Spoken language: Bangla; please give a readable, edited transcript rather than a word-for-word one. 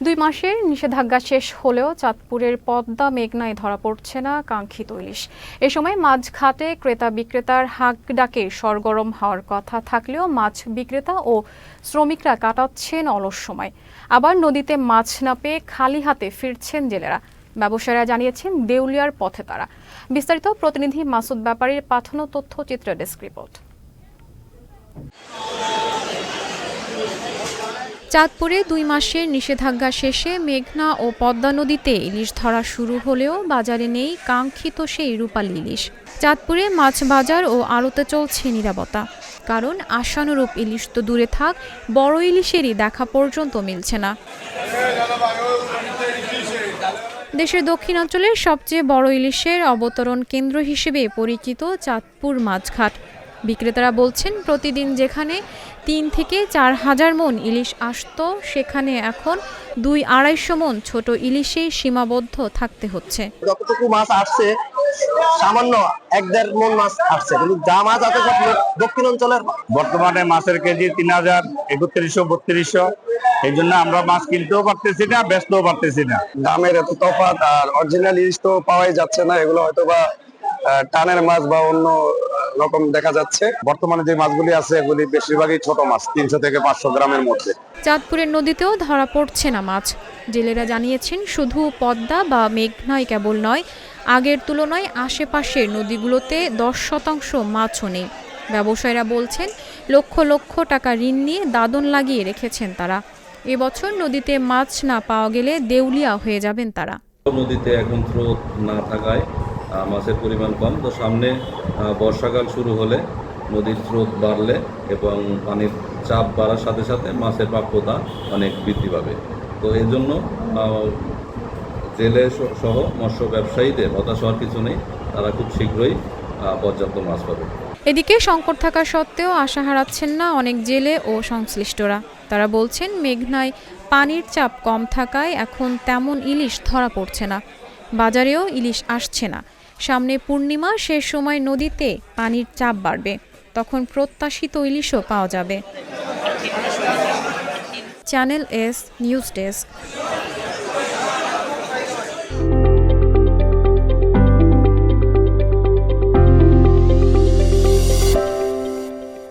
2 মাসের নিষেধাজ্ঞা শেষ হলেও চাঁদপুরের পদ্মা মেঘনায় ধরা পড়ছে না কাঙ্ক্ষিত ইলিশ। এ সময় মাছ ঘাটে ক্রেতা বিক্রেতার হাঁক ডাকে সরগরম হওয়ার কথা থাকলেও মাছ বিক্রেতা ও শ্রমিকরা কাটাচ্ছেন অলস সময়। আবার নদীতে মাছ না পেয়ে খালি হাতে ফিরছেন জেলেরা। ব্যবসায়ীরা জানিয়েছেন দেউলিয়ার পথে তারা। বিস্তারিত প্রতিনিধি মাসুদ ব্যাপারীর পাঠানো তথ্যচিত্র ডেস্ক রিপোর্ট। চাঁদপুরে 2 মাসের নিষেধাজ্ঞা শেষে মেঘনা ও পদ্মা নদীতে ইলিশ ধরা শুরু হলেও বাজারে নেই কাঙ্ক্ষিত সেই রূপালী ইলিশ। চাঁদপুরে মাছ বাজার ও আড়তে চলছে নীরবতা, কারণ আশানুরূপ ইলিশ তো দূরে থাক, বড় ইলিশেরই দেখা পর্যন্ত মিলছে না। দেশের দক্ষিণাঞ্চলের সবচেয়ে বড় ইলিশের অবতরণ কেন্দ্র হিসেবে পরিচিত চাঁদপুর মাছঘাট। বিক্রেতারা বলছেন, প্রতিদিন যেখানে 3 থেকে 4 হাজার মন ইলিশ আসতো, সেখানে এখন 200-250 মন ছোট ইলিশেই সীমাবদ্ধ থাকতে হচ্ছে। যতটুকু মাছ আসছে সামান্য 1-1.5 মন মাছ আসছে, কিন্তু যা মাছ আছে সব দক্ষিণ অঞ্চলের। বর্তমানে মাছের কেজি 3000, 3100, 3200। এই জন্য আমরা মাছ কিনতেও পারতেছি না, বেচতেও পারতেছি না। দামের এত তফাৎ, আর অরিজিনাল ইলিশ তো পাওয়াই যাচ্ছে না। এগুলো হয়তো বা টানের মাছ বা অন্য রকম দেখা যাচ্ছে। বর্তমানে যে মাছগুলি আছে এগুলি বেশিরভাগই ছোট মাছ, 300 থেকে 500 গ্রামের মধ্যে। চাঁদপুরের নদীতেও ধরা পড়ছে না মাছ। জেলেরা জানিয়েছেন, শুধু পদ্মা বা মেঘনায় কেবল নয়, আগের তুলনায় আশেপাশের নদীগুলোতে 10% মাছও নেই। ব্যবসায়ীরা বলছেন, লক্ষ লক্ষ টাকা ঋণ নিয়ে দাদন লাগিয়ে রেখেছেন তারা। এবছর নদীতে মাছ না পাওয়া গেলে দেউলিয়া হয়ে যাবেন তারা। নদীতে এখন স্রোত না থাকায় মাছের পরিমাণ কম। তো সামনে বর্ষাকাল শুরু হলে নদীর স্রোত বাড়লে এবং পানির চাপ বাড়ার সাথে সাথে মাছের প্রাপ্যতা অনেক বৃদ্ধি পাবে। তো এই জন্য জেলে সহ মৎস্য ব্যবসায়ীদের হতাশ হওয়ার কিছু নেই, তারা খুব শীঘ্রই পর্যাপ্ত মাছ পাবে। এদিকে সংকট থাকা সত্ত্বেও আশা হারাচ্ছেন না অনেক জেলে ও সংশ্লিষ্টরা। তারা বলছেন, মেঘনায় পানির চাপ কম থাকায় এখন তেমন ইলিশ ধরা পড়ছে না, বাজারেও ইলিশ আসছে না। সামনে পূর্ণিমা, সে সময় নদীতে পানির চাপ বাড়বে, তখন প্রত্যাশিত ইলিশও পাওয়া যাবে। Channel S news desk.